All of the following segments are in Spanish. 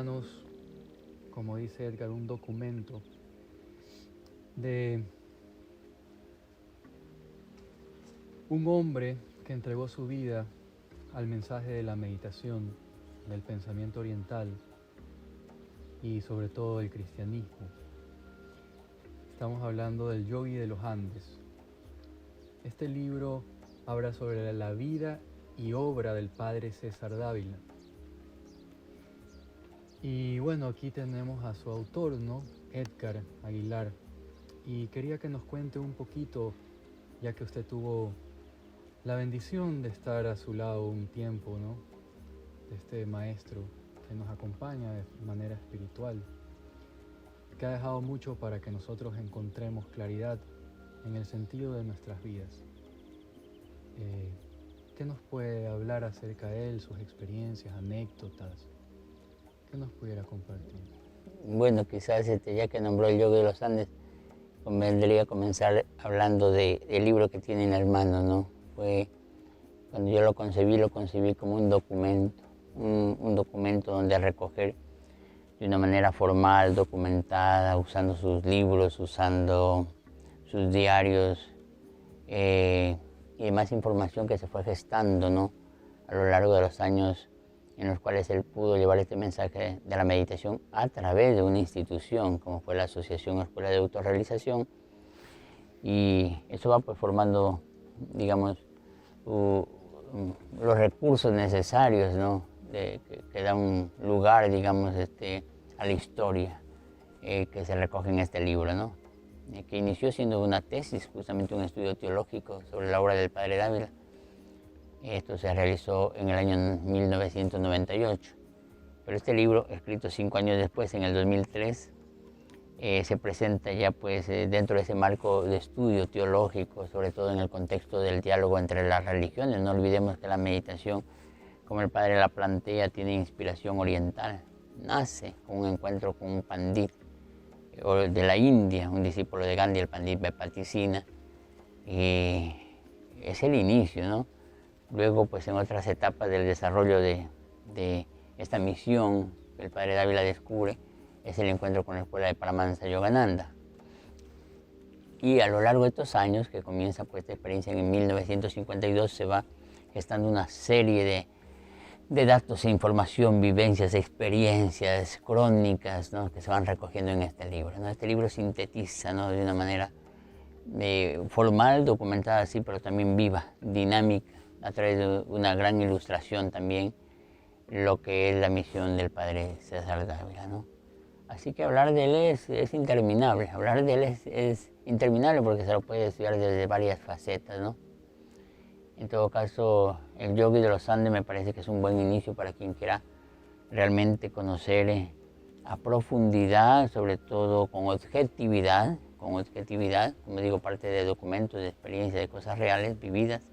manos, como dice Edgar, un documento de un hombre que entregó su vida al mensaje de la meditación, del pensamiento oriental y sobre todo del cristianismo. Estamos hablando del Yogi de los Andes. Este libro habla sobre la vida y obra del padre César Dávila. Y bueno, aquí tenemos a su autor, ¿no? Edgar Aguilar. Y quería que nos cuente un poquito, ya que usted tuvo la bendición de estar a su lado un tiempo, ¿no? De este maestro que nos acompaña de manera espiritual, que ha dejado mucho para que nosotros encontremos claridad en el sentido de nuestras vidas. ¿Qué nos puede hablar acerca de él, sus experiencias, anécdotas? ¿Qué nos pudiera compartir? Bueno, quizás ya que nombró el Yogi de los Andes, convendría comenzar hablando del libro que tiene en las manos, ¿no? Cuando yo lo concebí como un documento, un documento donde recoger de una manera formal, documentada, usando sus libros, usando sus diarios y demás información que se fue gestando, ¿no? A lo largo de los años en los cuales él pudo llevar este mensaje de la meditación a través de una institución como fue la Asociación Escuela de Autorrealización, y eso va pues formando, digamos, los recursos necesarios, ¿no? que dan lugar, digamos, a la historia que se recoge en este libro, ¿no? Que inició siendo una tesis, justamente un estudio teológico sobre la obra del padre Dávila. Esto se realizó en el año 1998, pero este libro, escrito 5 años después, en el 2003, se presenta ya pues dentro de ese marco de estudio teológico, sobre todo en el contexto del diálogo entre las religiones. No olvidemos que la meditación, como el padre la plantea, tiene inspiración oriental. Nace con un encuentro con un pandit de la India, un discípulo de Gandhi, el pandit Vepatisina, y es el inicio, ¿no? Luego, pues en otras etapas del desarrollo de esta misión que el padre Dávila descubre, es el encuentro con la escuela de Paramahansa Yogananda. Y a lo largo de estos años, que comienza pues esta experiencia en 1952, se va gestando una serie de datos e información, vivencias, experiencias, crónicas, ¿no? Que se van recogiendo en este libro, ¿no? Este libro sintetiza, ¿no? De una manera formal, documentada así, pero también viva, dinámica, a través de una gran ilustración también, lo que es la misión del padre César Dávila, ¿no? Así que hablar de él es interminable, hablar de él es interminable porque se lo puede estudiar desde varias facetas, ¿no? En todo caso, el Yogi de los Andes me parece que es un buen inicio para quien quiera realmente conocer a profundidad, sobre todo con objetividad, como digo, parte de documentos, de experiencias, de cosas reales, vividas,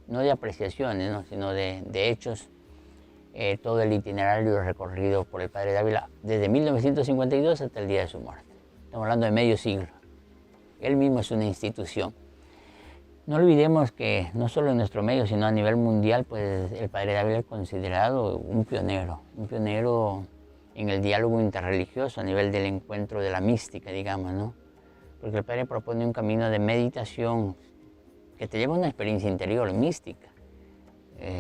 no de apreciaciones, ¿no? Sino de hechos, todo el itinerario recorrido por el padre Dávila desde 1952 hasta el día de su muerte. Estamos hablando de medio siglo. Él mismo es una institución. No olvidemos que no solo en nuestro medio, sino a nivel mundial, pues el padre Dávila es considerado un pionero en el diálogo interreligioso a nivel del encuentro de la mística, digamos, ¿no? Porque el padre propone un camino de meditación que te lleva a una experiencia interior, mística.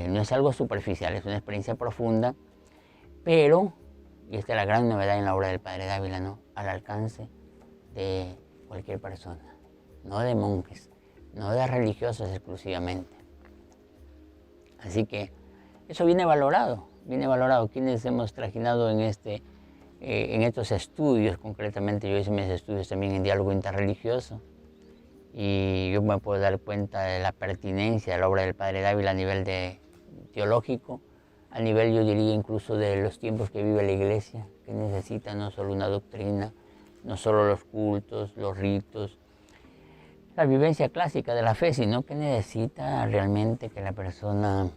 No es algo superficial, es una experiencia profunda, pero, y esta es la gran novedad en la obra del padre Dávila, ¿no? Al alcance de cualquier persona, no de monjes, no de religiosos exclusivamente. Así que eso viene valorado. Quienes hemos trajinado en estos estudios, concretamente yo hice mis estudios también en diálogo interreligioso, y yo me puedo dar cuenta de la pertinencia de la obra del padre Dávila a nivel teológico, a nivel, yo diría, incluso de los tiempos que vive la Iglesia, que necesita no solo una doctrina, no solo los cultos, los ritos, la vivencia clásica de la fe, sino que necesita realmente que la persona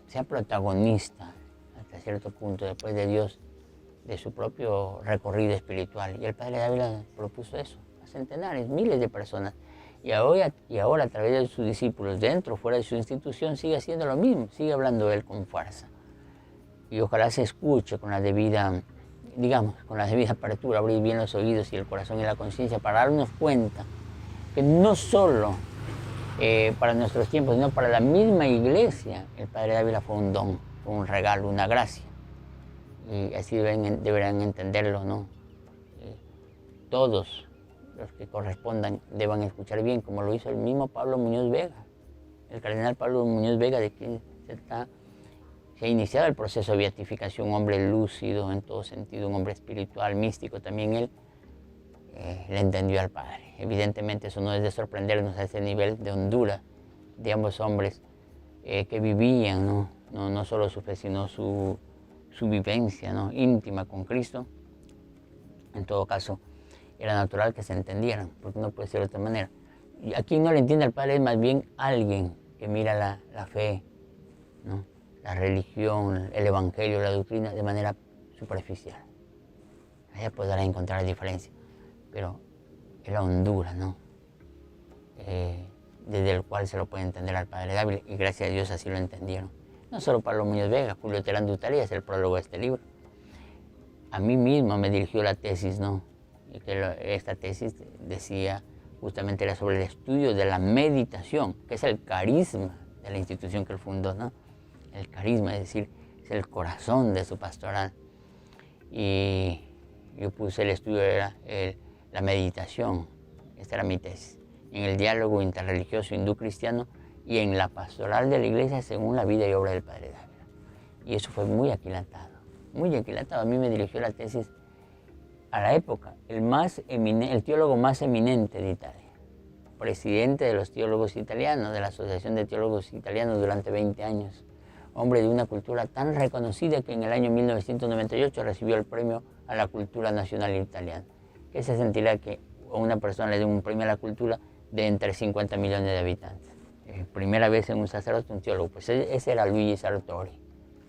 sea protagonista hasta cierto punto, después de Dios, de su propio recorrido espiritual. Y el padre Dávila propuso eso a centenares, miles de personas. Y ahora a través de sus discípulos, dentro o fuera de su institución, sigue haciendo lo mismo, sigue hablando él con fuerza. Y ojalá se escuche con la debida digamos, con la debida apertura, abrir bien los oídos y el corazón y la conciencia para darnos cuenta que no solo para nuestros tiempos, sino para la misma iglesia, el Padre Dávila fue un don, fue un regalo, una gracia. Y así deberán entenderlo, ¿no? Todos los que correspondan deban escuchar bien, como lo hizo el mismo Pablo Muñoz Vega, el cardenal Pablo Muñoz Vega, de quien se ha iniciado el proceso de beatificación, un hombre lúcido en todo sentido, un hombre espiritual, místico. También él le entendió al Padre. Evidentemente eso no es de sorprendernos a ese nivel de hondura de ambos hombres que vivían, no solo su fe, sino su vivencia, ¿no?, íntima con Cristo. En todo caso, era natural que se entendieran, porque no puede ser de otra manera. Y a quien no le entiende al Padre es más bien alguien que mira la fe, ¿no?, la religión, el evangelio, la doctrina de manera superficial. Allá podrá encontrar diferencia, pero es la hondura, ¿no?, desde el cual se lo puede entender al Padre Dávila, y gracias a Dios así lo entendieron. No solo Pablo Muñoz Vega, Julio Terán de Utalia es el prólogo de este libro. A mí mismo me dirigió la tesis, ¿no? Y que esta tesis decía, justamente era sobre el estudio de la meditación, que es el carisma de la institución que él fundó, ¿no? El carisma, es decir, es el corazón de su pastoral. Y yo puse el estudio de la meditación, esta era mi tesis, en el diálogo interreligioso hindú-cristiano y en la pastoral de la iglesia según la vida y obra del Padre Dávila. Y eso fue muy aquilantado, muy aquilantado. A mí me dirigió la tesis a la época el teólogo más eminente de Italia, presidente de los teólogos italianos, de la Asociación de Teólogos Italianos durante 20 años, hombre de una cultura tan reconocida que en el año 1998 recibió el premio a la cultura nacional italiana. ¿Qué se sentirá que a una persona le dé un premio a la cultura de entre 50 millones de habitantes? Primera vez en un sacerdote, un teólogo. Pues ese era Luigi Sartori.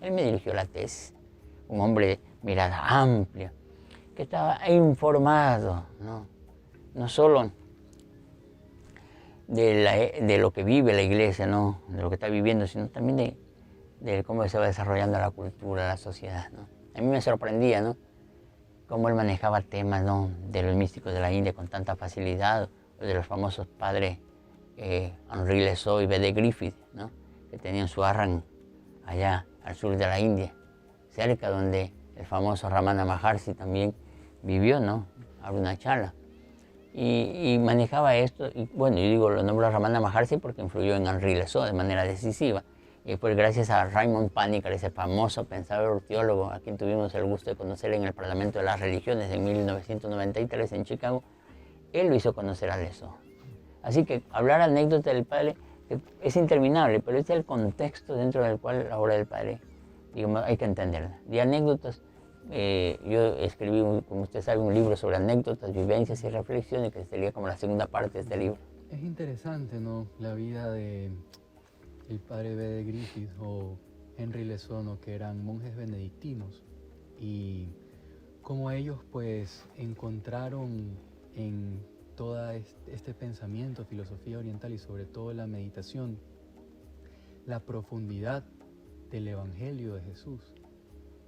Él me dirigió la tesis, un hombre de mirada amplia, que estaba informado, no solo de lo que vive la iglesia, ¿no?, de lo que está viviendo, sino también de cómo se va desarrollando la cultura, la sociedad, ¿no? A mí me sorprendía, ¿no?, cómo él manejaba temas, ¿no?, de los místicos de la India con tanta facilidad, o de los famosos padres Henri Lesaux y B.D. Griffith, ¿no?, que tenían su ashram allá al sur de la India, cerca donde el famoso Ramana Maharshi también vivió, ¿no?, Arunachala. Y manejaba esto, y bueno, yo digo, lo nombro a Ramana Maharshi porque influyó en Henri Lesaux de manera decisiva. Y pues gracias a Raymond Panikkar, ese famoso pensador teólogo, a quien tuvimos el gusto de conocer en el Parlamento de las Religiones en 1993 en Chicago, él lo hizo conocer a Lesaux. Así que hablar anécdotas del Padre es interminable, pero este es el contexto dentro del cual la obra del Padre, digamos, hay que entenderla. De anécdotas, yo escribí, como usted sabe, un libro sobre anécdotas, vivencias y reflexiones, que sería como la segunda parte de este libro. Es interesante, ¿no?, la vida de el padre B.D. Griffith o Henri Lesaux, ¿no?, que eran monjes benedictinos, y cómo ellos pues encontraron en todo este pensamiento, filosofía oriental y sobre todo la meditación, la profundidad del Evangelio de Jesús.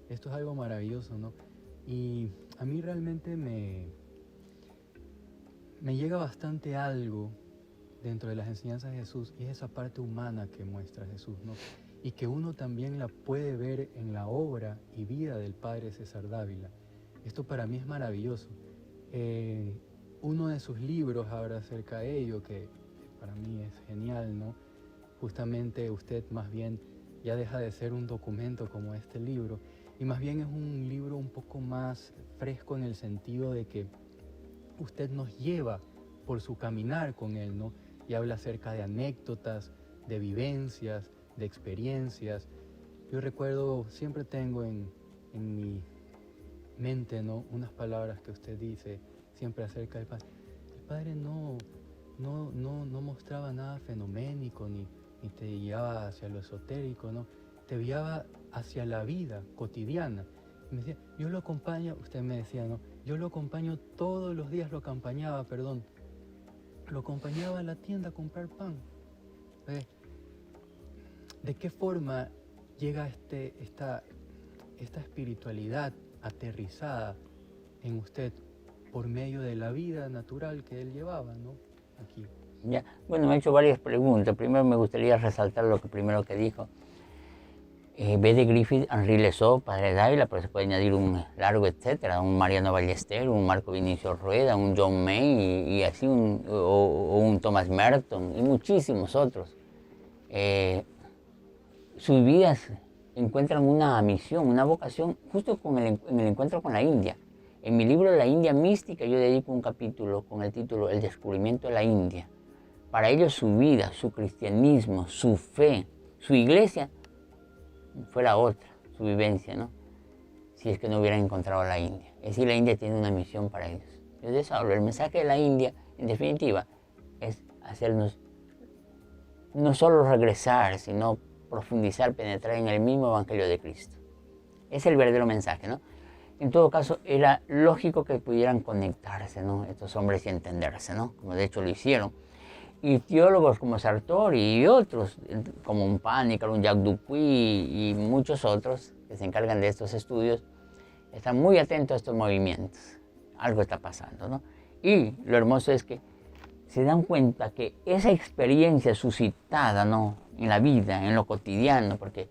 Esto es algo maravilloso, ¿no? Y a mí realmente me llega bastante algo dentro de las enseñanzas de Jesús, y es esa parte humana que muestra Jesús, ¿no?, y que uno también la puede ver en la obra y vida del Padre César Dávila. Esto para mí es maravilloso. Uno de sus libros habla acerca de ello, que para mí es genial, ¿no? Justamente usted más bien ya deja de ser un documento como este libro, y más bien es un libro un poco más fresco en el sentido de que usted nos lleva por su caminar con él, ¿no?, y habla acerca de anécdotas, de vivencias, de experiencias. Yo recuerdo, siempre tengo en mi mente, ¿no?, unas palabras que usted dice siempre acerca del Padre. El Padre no mostraba nada fenoménico, ni te guiaba hacia lo esotérico, ¿no?, te guiaba hacia la vida cotidiana. Y me decía, yo lo acompaño, usted me decía, ¿no?, yo lo acompaño todos los días, lo acompañaba a la tienda a comprar pan. ¿De qué forma llega esta espiritualidad aterrizada en usted por medio de la vida natural que él llevaba, ¿no? Aquí. Ya. Bueno, me ha hecho varias preguntas. Primero me gustaría resaltar lo que primero que dijo. B. de Griffith, Henri Lesot, Padre Dávila, pero se puede añadir un largo etcétera, un Mariano Ballester, un Marco Vinicio Rueda, un John May y así o un Thomas Merton y muchísimos otros. Sus vidas encuentran una misión, una vocación justo en el encuentro con la India. En mi libro La India Mística yo dedico un capítulo con el título El descubrimiento de la India. Para ellos su vida, su cristianismo, su fe, su iglesia fue la otra, su vivencia, ¿no? Si es que no hubieran encontrado la India. Es decir, la India tiene una misión para ellos. Yo de eso hablo. El mensaje de la India, en definitiva, es hacernos no solo regresar, sino profundizar, penetrar en el mismo Evangelio de Cristo. Es el verdadero mensaje, ¿no? En todo caso, era lógico que pudieran conectarse, ¿no? Estos hombres y entenderse, ¿no? Como de hecho lo hicieron. Y teólogos como Sartori y otros, como un Panikkar, un Jacques Dupuy y muchos otros que se encargan de estos estudios, están muy atentos a estos movimientos. Algo está pasando, ¿no? Y lo hermoso es que se dan cuenta que esa experiencia suscitada, ¿no? En la vida, en lo cotidiano, porque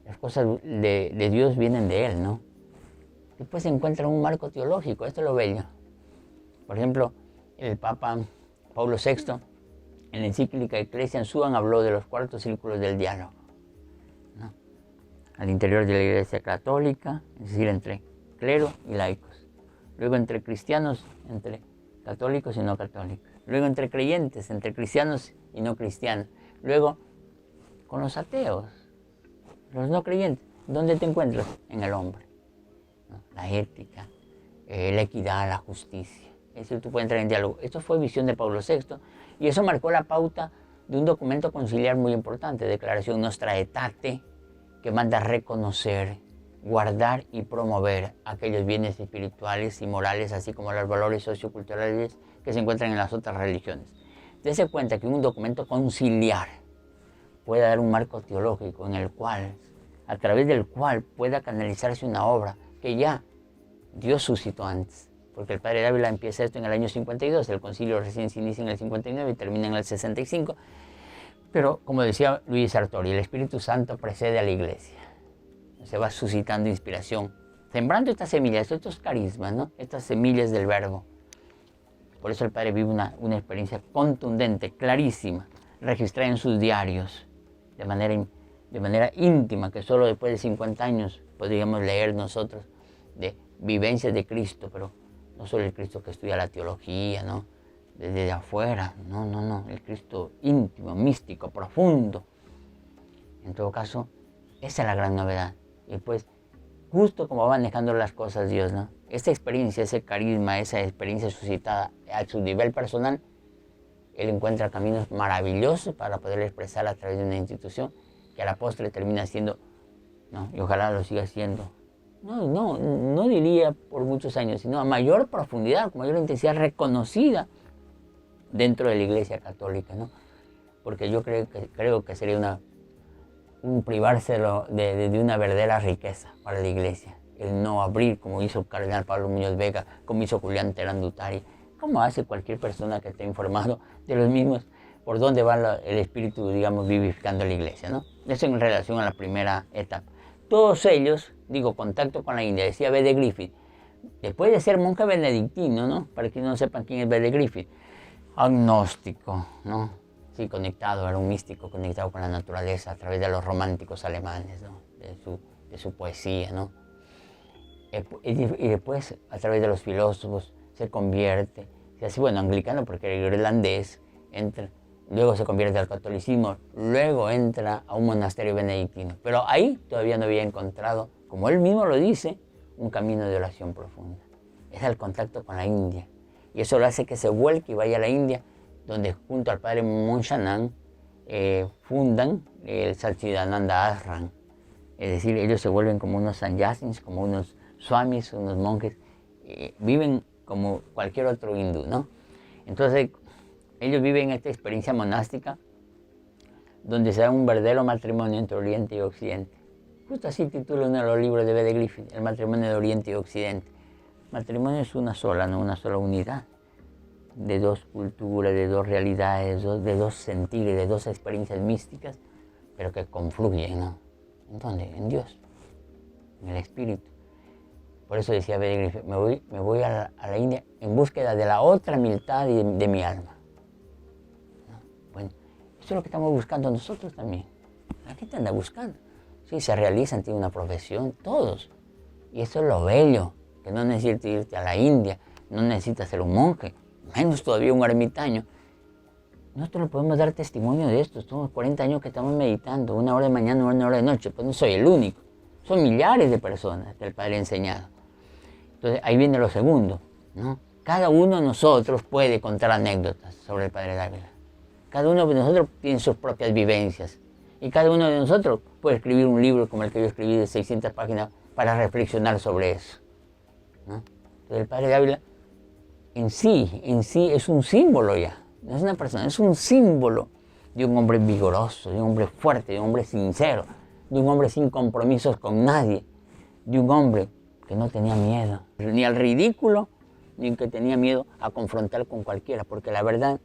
las cosas de Dios vienen de Él, ¿no? Después se encuentra un marco teológico, esto es lo bello. Por ejemplo, el Papa Pablo VI, en la encíclica Ecclesiam Suam, habló de los cuartos círculos del diálogo, ¿no? Al interior de la Iglesia Católica, es decir, entre clero y laicos. Luego entre cristianos, entre católicos y no católicos. Luego entre creyentes, entre cristianos y no cristianos. Luego con los ateos, los no creyentes. ¿Dónde te encuentras? En el hombre, ¿no? La ética, la equidad, la justicia. Es decir, tú puedes entrar en diálogo. Esto fue visión de Pablo VI y eso marcó la pauta de un documento conciliar muy importante, Declaración Nostra Aetate, que manda a reconocer, guardar y promover aquellos bienes espirituales y morales, así como los valores socioculturales que se encuentran en las otras religiones. Dese cuenta que un documento conciliar puede dar un marco teológico en el cual, a través del cual pueda canalizarse una obra que ya Dios suscitó antes. Porque el Padre Dávila empieza esto en el año 52, el concilio recién se inicia en el 59 y termina en el 65. Pero, como decía Luis Sartori, el Espíritu Santo precede a la Iglesia. Se va suscitando inspiración, sembrando estas semillas, estos carismas, ¿no? Estas semillas del verbo. Por eso el Padre vive una experiencia contundente, clarísima, registrada en sus diarios, de manera íntima, que solo después de 50 años podríamos leer nosotros de vivencias de Cristo, pero no solo el Cristo que estudia la teología, ¿no? Desde afuera, no, el Cristo íntimo, místico, profundo. En todo caso, esa es la gran novedad. Y pues, justo como va manejando las cosas Dios, ¿no? Esa experiencia, ese carisma, esa experiencia suscitada a su nivel personal, Él encuentra caminos maravillosos para poder expresar a través de una institución que a la postre termina siendo, ¿no? Y ojalá lo siga siendo. No diría por muchos años, sino a mayor profundidad, con mayor intensidad reconocida dentro de la Iglesia Católica, ¿no? Porque yo creo que sería un privarse de una verdadera riqueza para la Iglesia. El no abrir, como hizo el cardenal Pablo Muñoz Vega, como hizo Julián Terán Dutari, como hace cualquier persona que esté informado de los mismos, por dónde va el Espíritu, digamos, vivificando la Iglesia, ¿no? Eso en relación a la primera etapa. Todos ellos, contacto con la India, decía B. de Griffith, después de ser monje benedictino, ¿no? Para que no sepan quién es B. de Griffith, agnóstico, ¿no? Sí, conectado, era un místico conectado con la naturaleza a través de los románticos alemanes, ¿no? De su poesía, ¿no? Y después, a través de los filósofos, se convierte, se hace, anglicano porque era irlandés, luego se convierte al catolicismo, luego entra a un monasterio benedictino. Pero ahí todavía no había encontrado, como él mismo lo dice, un camino de oración profunda. Es el contacto con la India. Y eso lo hace que se vuelque y vaya a la India, donde junto al padre Monchanán fundan el Satchidananda Ashram. Es decir, ellos se vuelven como unos sannyasins, como unos swamis, unos monjes, viven como cualquier otro hindú, ¿no? Entonces, ellos viven esta experiencia monástica donde se da un verdadero matrimonio entre Oriente y Occidente. Justo así titula uno de los libros de B.D. Griffith, El matrimonio de Oriente y Occidente. El matrimonio es una sola, ¿no? Una sola unidad de dos culturas, de dos realidades, de dos sentidos, de dos experiencias místicas, pero que confluyen, ¿no? ¿En dónde? En Dios, en el Espíritu. Por eso decía B.D. Griffith, me voy a la India en búsqueda de la otra mitad de mi alma. ¿No? Bueno, eso es lo que estamos buscando nosotros también. La gente anda buscando. Sí, se realizan, tienen una profesión, todos. Y eso es lo bello, que no necesitas irte a la India, no necesitas ser un monje, menos todavía un ermitaño. Nosotros le podemos dar testimonio de esto. Somos 40 años que estamos meditando, 1 hora de mañana, 1 hora de noche. Pues no soy el único. Son millares de personas que el Padre ha enseñado. Entonces ahí viene lo segundo, ¿no? Cada uno de nosotros puede contar anécdotas sobre el Padre Dávila. Cada uno de nosotros tiene sus propias vivencias. Y cada uno de nosotros puede escribir un libro como el que yo escribí de 600 páginas para reflexionar sobre eso, ¿no? Entonces el Padre Dávila en sí es un símbolo ya. No es una persona, es un símbolo de un hombre vigoroso, de un hombre fuerte, de un hombre sincero, de un hombre sin compromisos con nadie, de un hombre que no tenía miedo, ni al ridículo, ni que tenía miedo a confrontar con cualquiera, porque la verdad,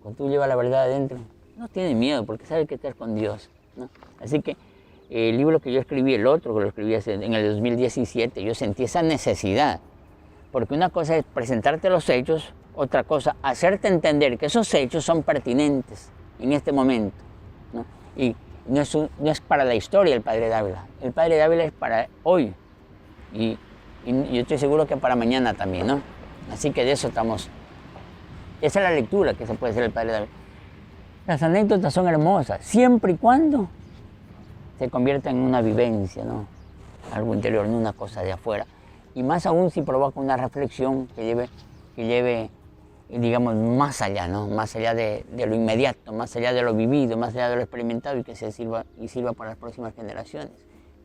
cuando tú llevas la verdad adentro, no tiene miedo, porque sabe que estás con Dios, ¿no? Así que el libro que yo escribí, el otro que lo escribí en el 2017, yo sentí esa necesidad, porque una cosa es presentarte los hechos, otra cosa, hacerte entender que esos hechos son pertinentes en este momento, ¿no? Y no es para la historia el Padre Dávila. El Padre Dávila es para hoy. Y yo estoy seguro que para mañana también, ¿no? Así que de eso estamos. Esa es la lectura que se puede hacer el Padre Dávila. Las anécdotas son hermosas, siempre y cuando se conviertan en una vivencia, ¿no? Algo interior, no una cosa de afuera. Y más aún si provoca una reflexión que lleve, digamos, más allá, ¿no? Más allá de lo inmediato, más allá de lo vivido, más allá de lo experimentado y que sirva para las próximas generaciones,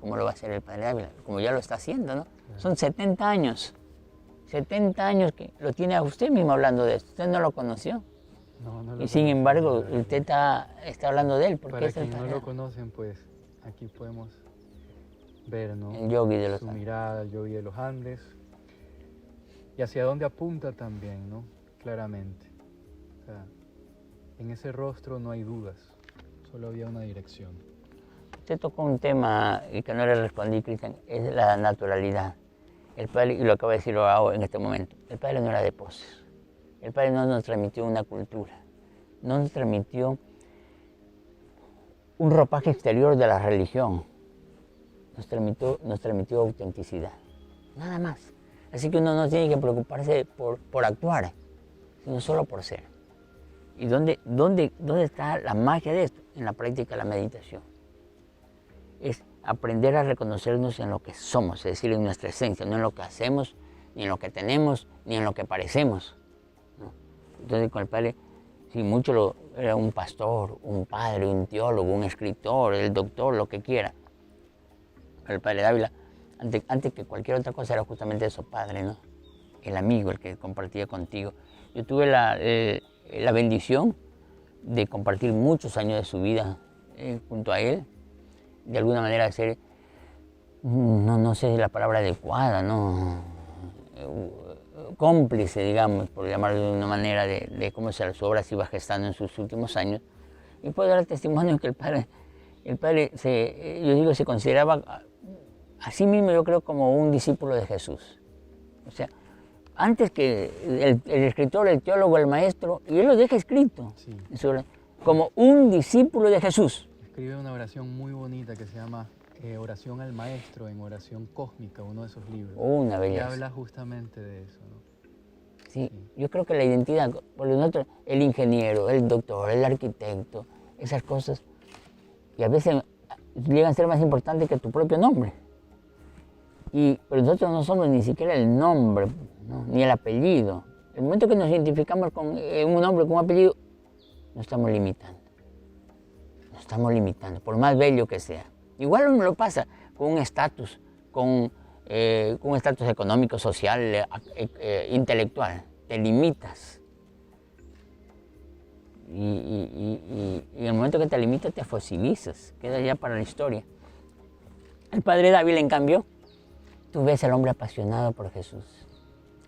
como lo va a hacer el Padre Dávila, como ya lo está haciendo, ¿no? Son 70 años que lo tiene a usted mismo hablando de esto. Usted no lo conoció. No y sin embargo, usted está hablando de él. Porque para es el quienes no lo conocen, pues aquí podemos ver, ¿no? El yogi de los su Andes. mirada, el yogi de los Andes, y hacia dónde apunta también, ¿no? Claramente. O sea, en ese rostro no hay dudas, solo había una dirección. Usted tocó un tema y que no le respondí, Cristian, es la naturalidad. El Padre, y lo acabo de decir ahora en este momento, el Padre no era de poses. El Padre no nos transmitió una cultura, no nos transmitió un ropaje exterior de la religión, nos transmitió autenticidad, nada más. Así que uno no tiene que preocuparse por actuar, sino solo por ser. ¿Y dónde está la magia de esto? En la práctica de la meditación. Es aprender a reconocernos en lo que somos, es decir, en nuestra esencia, no en lo que hacemos, ni en lo que tenemos, ni en lo que parecemos, ¿no? Entonces con el Padre, sí, era un pastor, un padre, un teólogo, un escritor, el doctor, lo que quiera. Pero el Padre Dávila, antes que cualquier otra cosa, era justamente eso, padre, ¿no? El amigo, el que compartía contigo. Yo tuve la bendición de compartir muchos años de su vida junto a él, de alguna manera ser, no sé la palabra adecuada, ¿no? Cómplice, digamos, por llamarlo de una manera, de cómo su obra se iba gestando en sus últimos años. Y puedo dar testimonio que el padre se consideraba a sí mismo, yo creo, como un discípulo de Jesús. O sea, antes que el escritor, el teólogo, el maestro, y él lo deja escrito, sí, como un discípulo de Jesús. Escribe una oración muy bonita que se llama Oración al Maestro, en Oración Cósmica, uno de esos libros. Una belleza. Y habla justamente de eso, ¿no? Sí, yo creo que la identidad, por nosotros, el ingeniero, el doctor, el arquitecto, esas cosas, y a veces llegan a ser más importantes que tu propio nombre. Pero nosotros no somos ni siquiera el nombre, ¿no? Ni el apellido. El momento que nos identificamos con un nombre, con un apellido, nos estamos limitando. Nos estamos limitando, por más bello que sea. Igual uno lo pasa con un estatus, con un estatus económico, social, intelectual. Te limitas. Y en el momento que te limitas, te fosilizas. Queda ya para la historia. El padre Dávila, en cambio, tú ves al hombre apasionado por Jesús.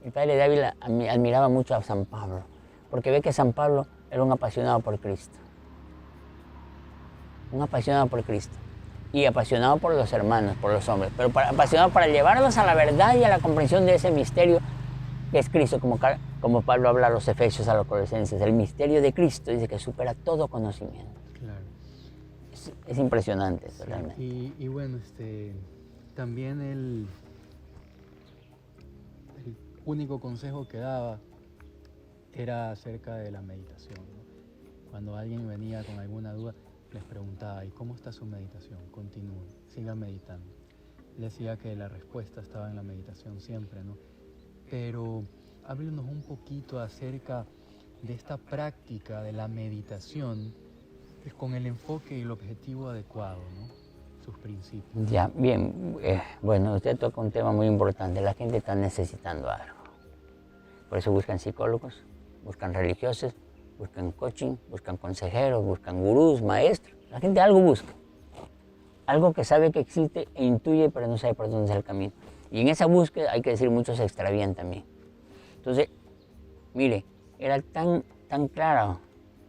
El padre Dávila admiraba mucho a San Pablo, porque ve que San Pablo era un apasionado por Cristo. Un apasionado por Cristo. Y apasionado por los hermanos, por los hombres, pero apasionado para llevarlos a la verdad y a la comprensión de ese misterio que es Cristo, como Pablo habla a los Efesios, a los Colosenses. El misterio de Cristo dice que supera todo conocimiento. Claro. Es impresionante eso, Sí, realmente. y bueno, también el único consejo que daba era acerca de la meditación, ¿no? Cuando alguien venía con alguna duda, les preguntaba, ¿y cómo está su meditación? Continúen, sigan meditando. Le decía que la respuesta estaba en la meditación siempre, ¿no? Pero háblenos un poquito acerca de esta práctica de la meditación con el enfoque y el objetivo adecuado, ¿no? Sus principios. Ya, bien, bueno, usted toca un tema muy importante. La gente está necesitando algo. Por eso buscan psicólogos, buscan religiosos, buscan coaching, buscan consejeros, buscan gurús, maestros. La gente algo busca. Algo que sabe que existe e intuye, pero no sabe por dónde es el camino. Y en esa búsqueda, hay que decir, muchos se extravían también. Entonces, mire, era tan claro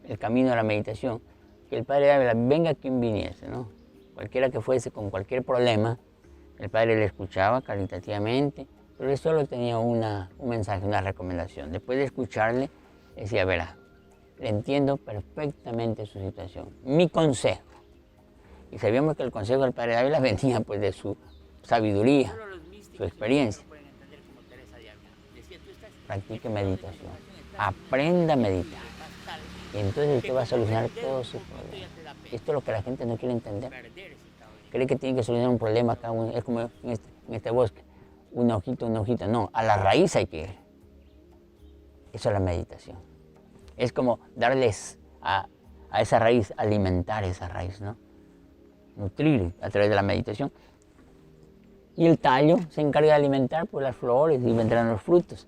el camino de la meditación que el padre Dávila, venga quien viniese, ¿no? Cualquiera que fuese con cualquier problema, el padre le escuchaba caritativamente, pero él solo tenía un mensaje, una recomendación. Después de escucharle, decía, verá, le entiendo perfectamente su situación. Mi consejo. Y sabíamos que el consejo del padre Dávila venía pues de su sabiduría, su experiencia. Practique meditación. Aprenda a meditar. Y entonces usted va a solucionar todos sus problemas. Esto es lo que la gente no quiere entender. Cree que tiene que solucionar un problema cada uno. Es como en este bosque. Una hojita, una hojita. No, a la raíz hay que ir. Eso es la meditación. Es como darles a esa raíz, alimentar esa raíz, ¿no? Nutrir a través de la meditación. Y el tallo se encarga de alimentar pues, las flores y vendrán los frutos.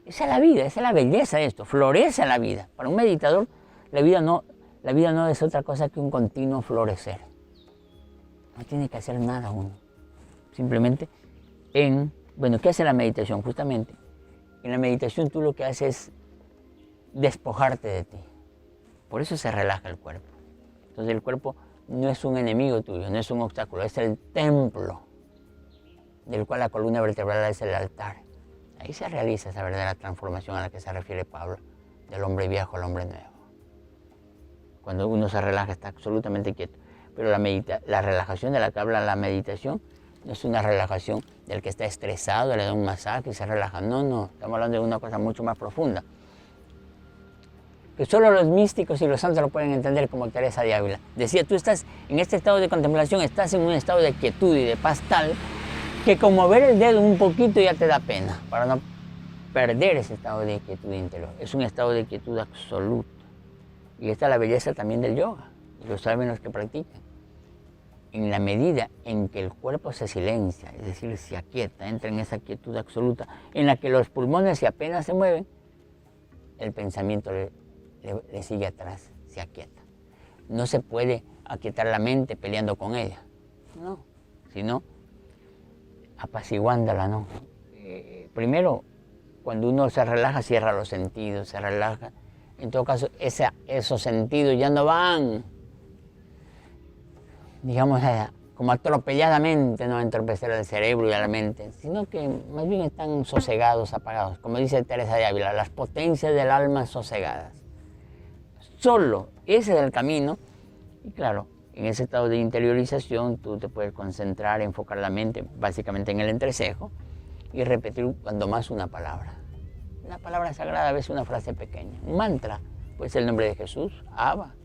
Esa es la vida, esa es la belleza de esto. Florece la vida. Para un meditador, la vida no es otra cosa que un continuo florecer. No tiene que hacer nada uno. Simplemente ¿qué hace la meditación? Justamente, en la meditación tú lo que haces es despojarte de ti. Por eso se relaja el cuerpo. Entonces el cuerpo no es un enemigo tuyo, no es un obstáculo, es el templo del cual la columna vertebral es el altar. Ahí se realiza esa verdadera transformación a la que se refiere Pablo, del hombre viejo al hombre nuevo. Cuando uno se relaja está absolutamente quieto. Pero la relajación de la que habla la meditación no es una relajación del que está estresado, le da un masaje y se relaja. No, estamos hablando de una cosa mucho más profunda. Que solo los místicos y los santos lo pueden entender, como Teresa de Ávila. Decía, tú estás en este estado de contemplación, estás en un estado de quietud y de paz tal que como mover el dedo un poquito ya te da pena, para no perder ese estado de quietud interior. Es un estado de quietud absoluto. Y esta es la belleza también del yoga, y lo saben los que practican. En la medida en que el cuerpo se silencia, es decir, se aquieta, entra en esa quietud absoluta, en la que los pulmones apenas se mueven, el pensamiento le sigue atrás, se aquieta. No se puede aquietar la mente peleando con ella, no, sino apaciguándola, ¿no? Primero, cuando uno se relaja, cierra los sentidos, se relaja. En todo caso, esos sentidos ya no van, digamos, como atropelladamente, no a entorpecer al cerebro y a la mente, sino que más bien están sosegados, apagados. Como dice Teresa de Ávila, las potencias del alma sosegadas. Solo ese es el camino. Y claro, en ese estado de interiorización tú te puedes concentrar, enfocar la mente básicamente en el entrecejo y repetir cuando más una palabra. Una palabra sagrada, a veces una frase pequeña. Un mantra, puede ser el nombre de Jesús, Abba,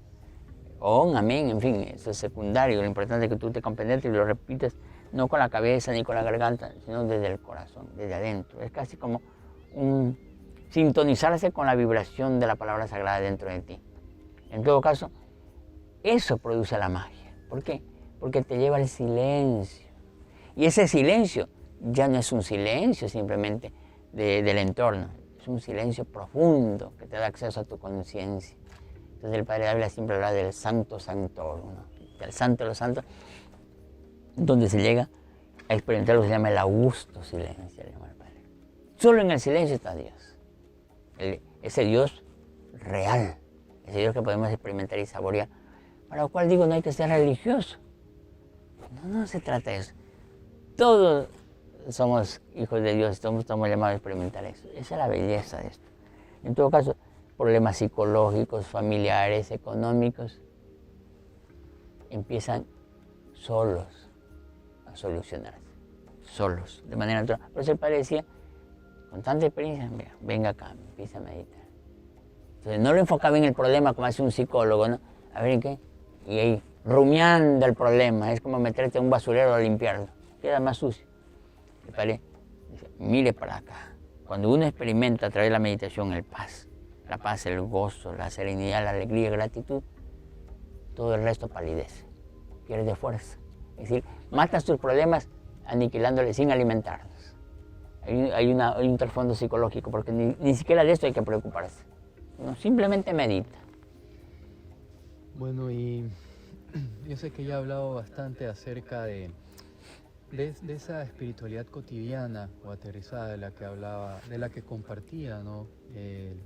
Om, Amén, en fin, eso es secundario. Lo importante es que tú te compenetres y lo repites no con la cabeza ni con la garganta, sino desde el corazón, desde adentro. Es casi como sintonizarse con la vibración de la palabra sagrada dentro de ti. En todo caso, eso produce la magia. ¿Por qué? Porque te lleva al silencio. Y ese silencio ya no es un silencio simplemente del entorno. Es un silencio profundo que te da acceso a tu conciencia. Entonces el Padre Dávila siempre habla del Santo Sanctorum, ¿no? Del Santo de los Santos. donde se llega a experimentar lo que se llama el augusto silencio, le llama el Padre. Solo en el silencio está Dios. Ese Dios real, ese Dios que podemos experimentar y saborear. Para lo cual digo, no hay que ser religioso. No se trata de eso. Todos somos hijos de Dios, todos estamos llamados a experimentar eso. Esa es la belleza de esto. En todo caso, problemas psicológicos, familiares, económicos, empiezan solos a solucionarse, solos, de manera natural. Por eso el Padre decía, con tanta experiencia, mira, venga acá, empieza a meditar. Entonces no lo enfocaba en el problema como hace un psicólogo, ¿no? A ver en qué, y ahí, rumiando el problema, es como meterte en un basurero a limpiarlo, queda más sucio. El Padre dice, mire para acá. Cuando uno experimenta a través de la meditación la paz, el gozo, la serenidad, la alegría, la gratitud, todo el resto palidece, pierde fuerza. Es decir, matas tus problemas aniquilándoles sin alimentarlos. Hay un trasfondo psicológico, porque ni siquiera de esto hay que preocuparse. Uno simplemente medita. Bueno, y yo sé que ya he hablado bastante acerca de esa espiritualidad cotidiana o aterrizada de la que compartía, ¿no? El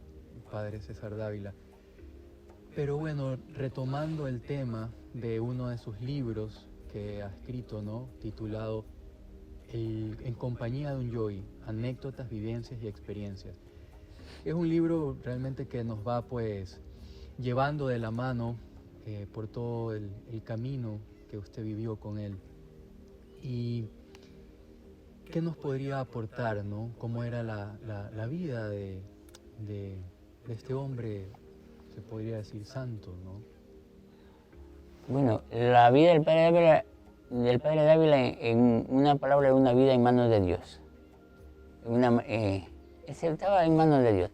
Padre César Dávila. Pero bueno, retomando el tema de uno de sus libros que ha escrito, ¿no? Titulado En compañía de un yogi, anécdotas, vivencias y experiencias. Es un libro realmente que nos va pues llevando de la mano por todo el camino que usted vivió con él. ¿Y qué nos podría aportar, ¿no? ¿Cómo era la vida de este hombre, se podría decir, santo, ¿no? Bueno, la vida del Padre Dávila, en una palabra, es una vida en manos de Dios. Estaba en manos de Dios.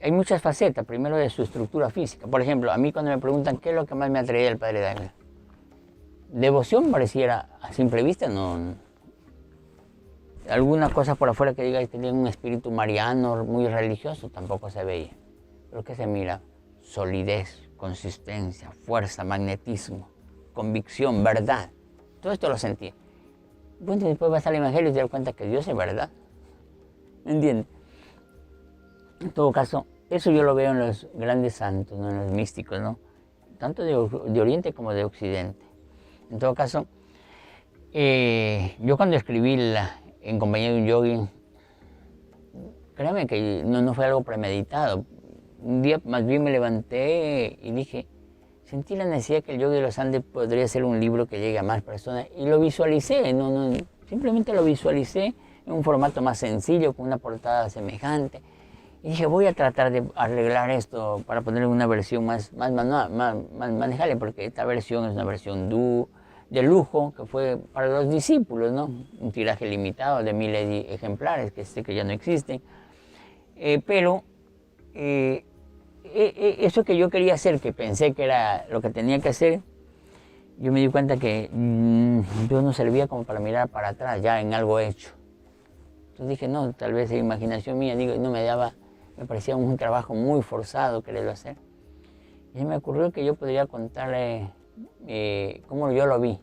Hay muchas facetas, primero de su estructura física. Por ejemplo, a mí cuando me preguntan qué es lo que más me atraía del Padre Dávila, devoción pareciera, a simple vista, no. Algunas cosas por afuera que diga que tenía un espíritu mariano, muy religioso, tampoco se veía. Pero que se mira, solidez, consistencia, fuerza, magnetismo, convicción, verdad. Todo esto lo sentí. Bueno, después vas al Evangelio y te das cuenta que Dios es verdad. ¿Me entiendes? En todo caso, eso yo lo veo en los grandes santos, ¿no? En los místicos, ¿no? Tanto de Oriente como de Occidente. En todo caso, yo cuando escribí En compañía de un yogi, créame que no fue algo premeditado. Un día más bien me levanté y dije, sentí la necesidad que el Yogi de los Andes podría ser un libro que llegue a más personas, y lo visualicé, simplemente lo visualicé en un formato más sencillo, con una portada semejante. Y dije, voy a tratar de arreglar esto para ponerle una versión más manejable, porque esta versión es una versión de lujo, que fue para los discípulos, ¿no? Un tiraje limitado de 1000 ejemplares, que sé que ya no existen. Pero eso que yo quería hacer, que pensé que era lo que tenía que hacer, yo me di cuenta que yo no servía como para mirar para atrás ya en algo hecho. Entonces dije, no, tal vez es imaginación mía, digo, me parecía un trabajo muy forzado quererlo hacer. Y me ocurrió que yo podría contarle cómo yo lo vi.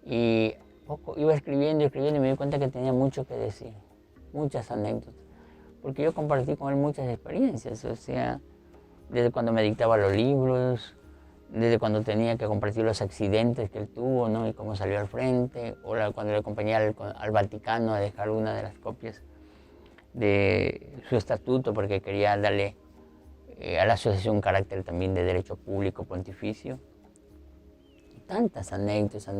Y poco iba escribiendo y me di cuenta que tenía mucho que decir, muchas anécdotas. Porque yo compartí con él muchas experiencias, o sea, desde cuando me dictaba los libros, desde cuando tenía que compartir los accidentes que él tuvo, ¿no? Y cómo salió al frente, o cuando le acompañé al Vaticano a dejar una de las copias de su estatuto, porque quería darle a la asociación un carácter también de derecho público pontificio. Tantas anécdotas.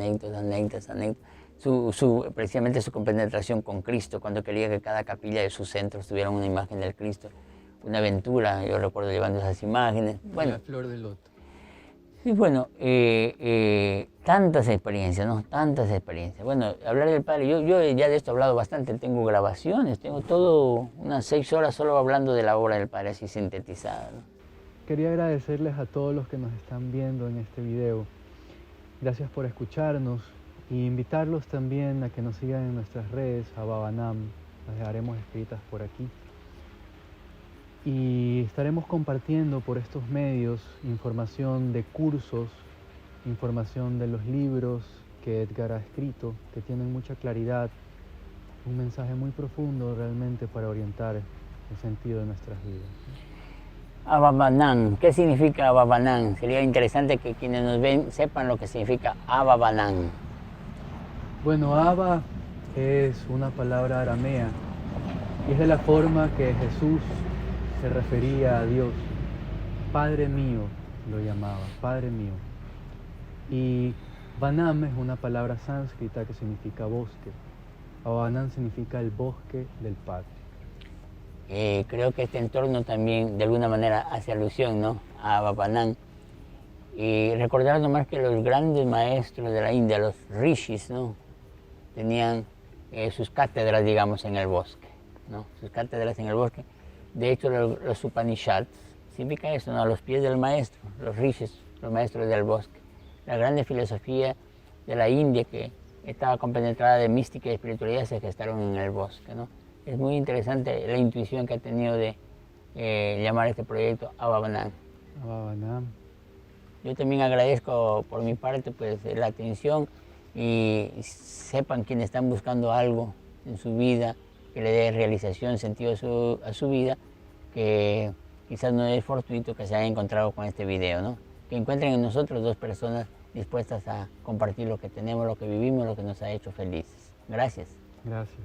Precisamente su compenetración con Cristo, cuando quería que cada capilla de sus centros tuviera una imagen del Cristo. Una aventura, yo recuerdo llevando esas imágenes. Bueno, la flor de loto. Y bueno, tantas experiencias, ¿no? Tantas experiencias. Bueno, hablar del Padre, yo ya de esto he hablado bastante, tengo grabaciones, tengo todo, unas 6 horas solo hablando de la obra del Padre, así sintetizada, ¿no? Quería agradecerles a todos los que nos están viendo en este video. Gracias por escucharnos e invitarlos también a que nos sigan en nuestras redes, a Babanam, las dejaremos escritas por aquí. Y estaremos compartiendo por estos medios información de cursos información de los libros que Edgar ha escrito, que tienen mucha claridad, un mensaje muy profundo realmente para orientar el sentido de nuestras vidas. Ababanán, ¿qué significa Ababanán? Sería interesante que quienes nos ven sepan lo que significa Ababanán. Bueno, Abba es una palabra aramea y es de la forma que Jesús se refería a Dios. Padre mío lo llamaba, Padre mío. Y Vanam es una palabra sánscrita que significa bosque. Ababanán significa el bosque del Padre. Creo que este entorno también de alguna manera hace alusión, ¿no?, a Ababanán. Y recordar nomás que los grandes maestros de la India, los rishis, ¿no?, tenían sus cátedras, digamos, en el bosque, ¿no?, sus cátedras en el bosque. De hecho, los Upanishads significa eso, ¿no?, a los pies del maestro, los rishis, los maestros del bosque. La grande filosofía de la India que estaba compenetrada de mística y espiritualidad se gestaron en el bosque, ¿no? Es muy interesante la intuición que ha tenido de llamar este proyecto Ababanán. Ababanán. Yo también agradezco por mi parte pues la atención y sepan quienes están buscando algo en su vida que le dé realización, sentido a su vida, que quizás no es fortuito que se hayan encontrado con este video, ¿no? Que encuentren en nosotros dos personas dispuestas a compartir lo que tenemos, lo que vivimos, lo que nos ha hecho felices. Gracias. Gracias.